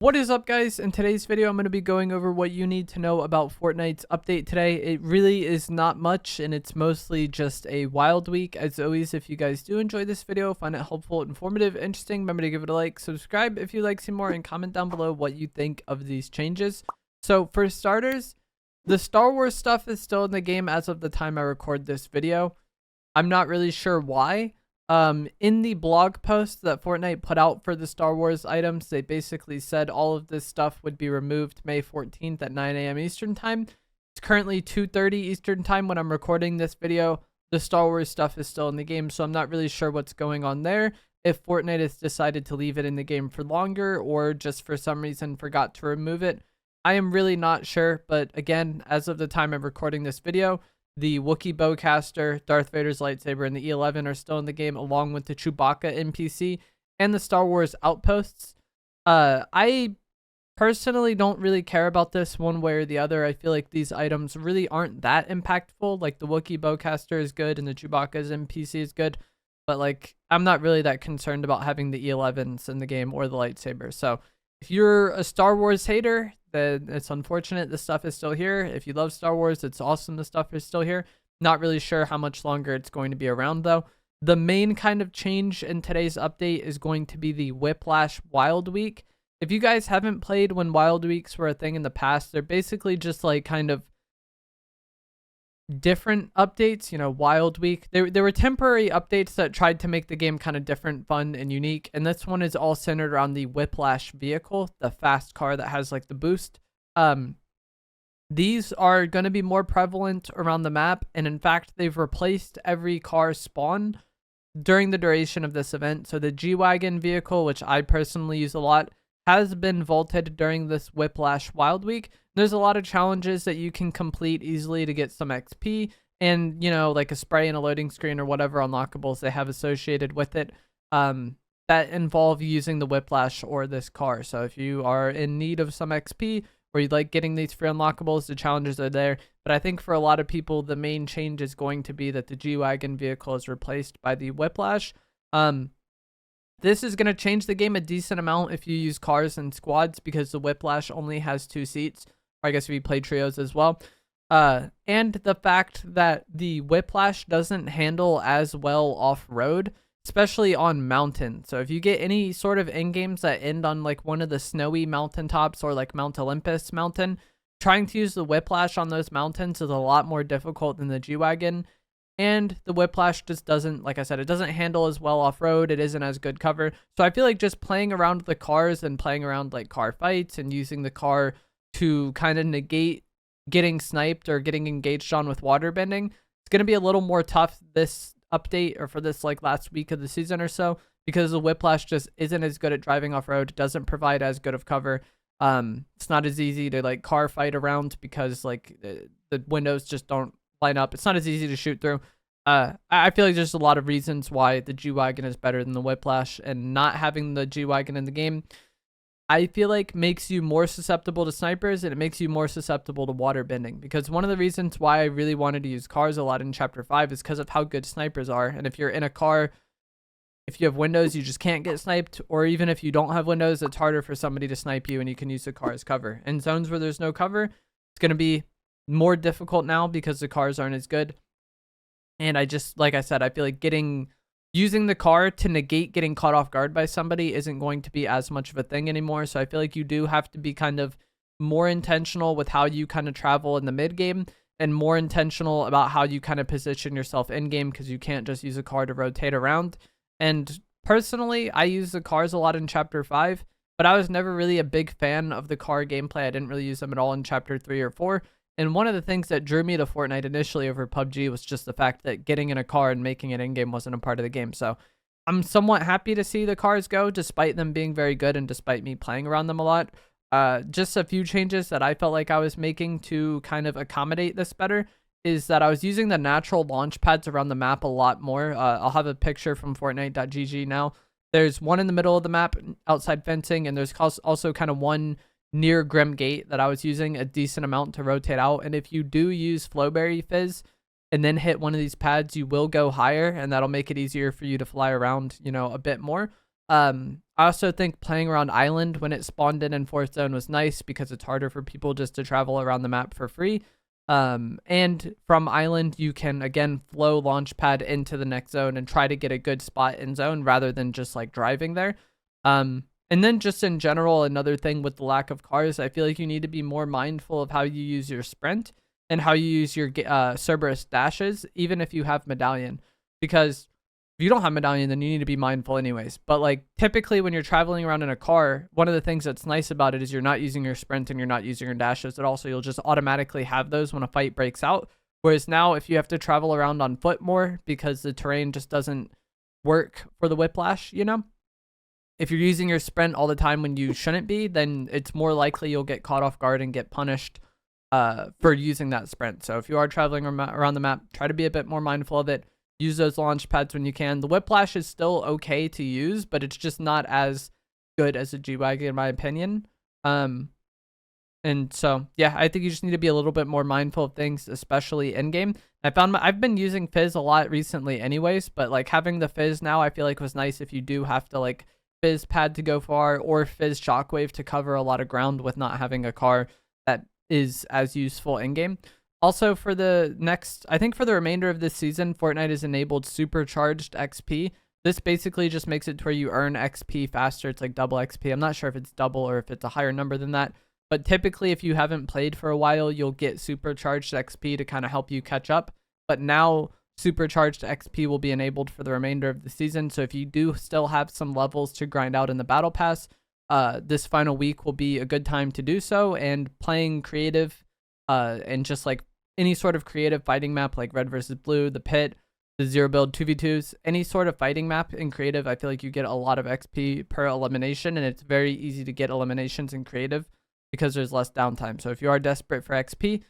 What is up, guys? In today's video, I'm going to be going over what you need to know about Fortnite's update today. It really is not much, and it's mostly just a wild week. As always, if you guys do enjoy this video, find it helpful, informative, interesting, remember to give it a like, subscribe if you like to see more, and comment down below what you think of these changes. So, for starters, the Star Wars stuff is still in the game as of the time I record this video. I'm not really sure why. In the blog post that Fortnite put out for the Star Wars items, they basically said all of this stuff would be removed May 14th at 9 a.m. Eastern time. It's currently 2:30 Eastern time when I'm recording this video. The Star Wars stuff is still in the game, so I'm not really sure what's going on there. If Fortnite has decided to leave it in the game for longer or just for some reason forgot to remove it, I am really not sure. But again, as of the time I'm recording this video, the Wookiee Bowcaster, Darth Vader's lightsaber, and the E11 are still in the game, along with the Chewbacca NPC and the Star Wars outposts. I personally don't really care about this one way or the other. I feel like these items really aren't that impactful. Like the Wookiee Bowcaster is good and the Chewbacca's NPC is good, but like I'm not really that concerned about having the E11s in the game or the lightsaber. So if you're a Star Wars hater, then it's unfortunate this stuff is still here. If you love Star Wars, it's awesome the stuff is still here. Not really sure how much longer it's going to be around, though. The main kind of change in today's update is going to be the Whiplash Wild Week. If you guys haven't played when Wild Weeks were a thing in the past, they're basically just like kind of different updates. Wild Week, there were temporary updates that tried to make the game kind of different, fun, and unique, and this one is all centered around the Whiplash vehicle, the fast car that has like the boost. These are going to be more prevalent around the map, and in fact they've replaced every car spawn during the duration of this event. So the G-Wagon vehicle, which I personally use a lot, has been vaulted during this Whiplash Wild Week. There's a lot of challenges that you can complete easily to get some XP and, like a spray and a loading screen or whatever unlockables they have associated with it that involve using the Whiplash or this car. So if you are in need of some XP or you like getting these free unlockables, the challenges are there. But I think for a lot of people, the main change is going to be that the G-Wagon vehicle is replaced by the Whiplash. This is going to change the game a decent amount if you use cars and squads, because the Whiplash only has 2 seats. Or I guess if you play trios as well. And the fact that the Whiplash doesn't handle as well off-road, especially on mountain. So if you get any sort of end games that end on like one of the snowy mountaintops or like Mount Olympus mountain, trying to use the Whiplash on those mountains is a lot more difficult than the G-Wagon. And the Whiplash just doesn't, like I said, it doesn't handle as well off-road. It isn't as good cover. So I feel like just playing around the cars and playing around like car fights and using the car to kind of negate getting sniped or getting engaged on with water bending, it's going to be a little more tough this update or for this like last week of the season or so, because the Whiplash just isn't as good at driving off-road. It doesn't provide as good of cover. It's not as easy to like car fight around because like the windows just don't line up. It's not as easy to shoot through. I feel like there's a lot of reasons why the G-Wagon is better than the Whiplash, and not having the G-Wagon in the game, I feel like makes you more susceptible to snipers, and it makes you more susceptible to water bending, because one of the reasons why I really wanted to use cars a lot in Chapter 5 is because of how good snipers are. And if you're in a car, if you have windows, you just can't get sniped, or even if you don't have windows, it's harder for somebody to snipe you, and you can use the car as cover. In zones where there's no cover, it's going to be more difficult now because the cars aren't as good. And I just, like I said, I feel like using the car to negate getting caught off guard by somebody isn't going to be as much of a thing anymore. So I feel like you do have to be kind of more intentional with how you kind of travel in the mid game, and more intentional about how you kind of position yourself in game, because you can't just use a car to rotate around. And personally, I use the cars a lot in Chapter 5, but I was never really a big fan of the car gameplay. I didn't really use them at all in Chapter 3 or 4. And one of the things that drew me to Fortnite initially over PUBG was just the fact that getting in a car and making it in-game wasn't a part of the game. So I'm somewhat happy to see the cars go, despite them being very good and despite me playing around them a lot. Just a few changes that I felt like I was making to kind of accommodate this better is that I was using the natural launch pads around the map a lot more. I'll have a picture from Fortnite.gg now. There's one in the middle of the map outside fencing, and there's also kind of one near Grim Gate that I was using a decent amount to rotate out. And if you do use Flowberry Fizz and then hit one of these pads, you will go higher, and that'll make it easier for you to fly around, a bit more. I also think playing around Island when it spawned in 4th Zone was nice because it's harder for people just to travel around the map for free. And from Island, you can, again, flow Launchpad into the next zone and try to get a good spot in zone rather than just, like, driving there. And then just in general, another thing with the lack of cars, I feel like you need to be more mindful of how you use your sprint and how you use your Cerberus dashes, even if you have Medallion. Because if you don't have Medallion, then you need to be mindful anyways. But like typically when you're traveling around in a car, one of the things that's nice about it is you're not using your sprint and you're not using your dashes. And also you'll just automatically have those when a fight breaks out. Whereas now if you have to travel around on foot more because the terrain just doesn't work for the Whiplash, you know? If you're using your sprint all the time when you shouldn't be, then it's more likely you'll get caught off guard and get punished for using that sprint. So if you are traveling around the map, try to be a bit more mindful of it. Use those launch pads when you can. The Whiplash is still okay to use, but it's just not as good as a G-Wagon in my opinion. And so, yeah, I think you just need to be a little bit more mindful of things, especially in-game. I've been using Fizz a lot recently anyways, but like having the Fizz now I feel like was nice if you do have to like Fizz pad to go far or Fizz Shockwave to cover a lot of ground with not having a car that is as useful in-game. Also, for the next, I think for the remainder of this season, Fortnite has enabled supercharged XP. This basically just makes it to where you earn XP faster. It's like double XP. I'm not sure if it's double or if it's a higher number than that. But typically, if you haven't played for a while, you'll get supercharged XP to kind of help you catch up. But now, supercharged XP will be enabled for the remainder of the season. So if you do still have some levels to grind out in the Battle Pass, this final week will be a good time to do so. And playing creative and just like any sort of creative fighting map like Red versus Blue, the Pit, the Zero Build 2v2s, any sort of fighting map in creative, I feel like you get a lot of XP per elimination, and it's very easy to get eliminations in creative because there's less downtime. So if you are desperate for XP,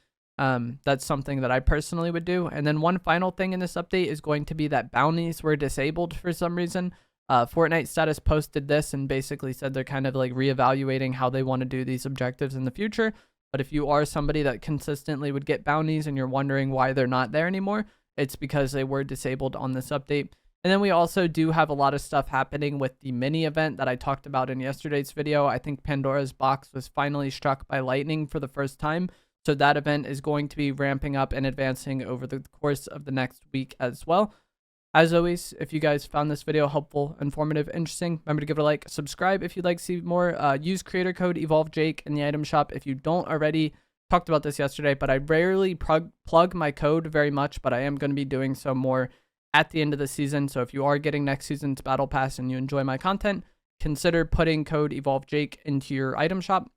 that's something that I personally would do. And then one final thing in this update is going to be that bounties were disabled for some reason. Fortnite Status posted this and basically said they're kind of like reevaluating how they want to do these objectives in the future. But if you are somebody that consistently would get bounties and you're wondering why they're not there anymore, it's because they were disabled on this update. And then we also do have a lot of stuff happening with the mini event that I talked about in yesterday's video. I think Pandora's box was finally struck by lightning for the first time. So that event is going to be ramping up and advancing over the course of the next week as well. As always, if you guys found this video helpful, informative, interesting, remember to give it a like, subscribe if you'd like to see more. Use creator code EvolveJake in the item shop if you don't already. Talked about this yesterday, but I rarely plug my code very much, but I am going to be doing so more at the end of the season. So if you are getting next season's Battle Pass and you enjoy my content, consider putting code EvolveJake into your item shop.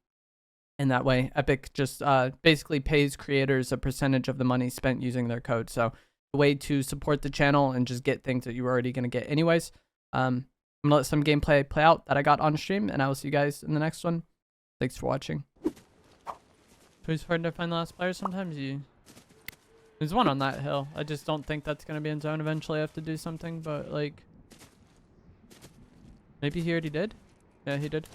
And that way, Epic just basically pays creators a percentage of the money spent using their code. So a way to support the channel and just get things that you were already going to get anyways. I'm going to let some gameplay play out that I got on stream, and I will see you guys in the next one. Thanks for watching. It's hard to find the last player sometimes. There's one on that hill. I just don't think that's going to be in zone. Eventually I have to do something, but like maybe he already did. Yeah, he did.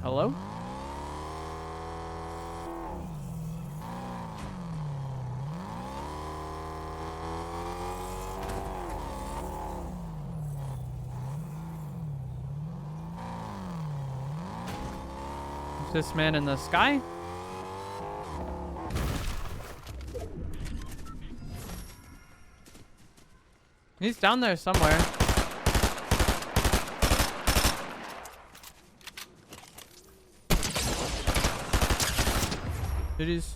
Hello? Is this man in the sky? He's down there somewhere. It is.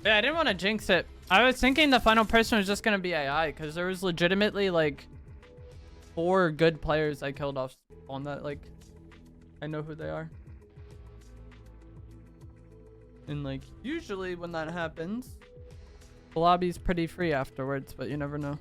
Yeah, I didn't want to jinx it. I was thinking the final person was just going to be AI because there was legitimately like 4 good players I killed off on that. Like, I know who they are. And like usually when that happens, the lobby's pretty free afterwards, but you never know.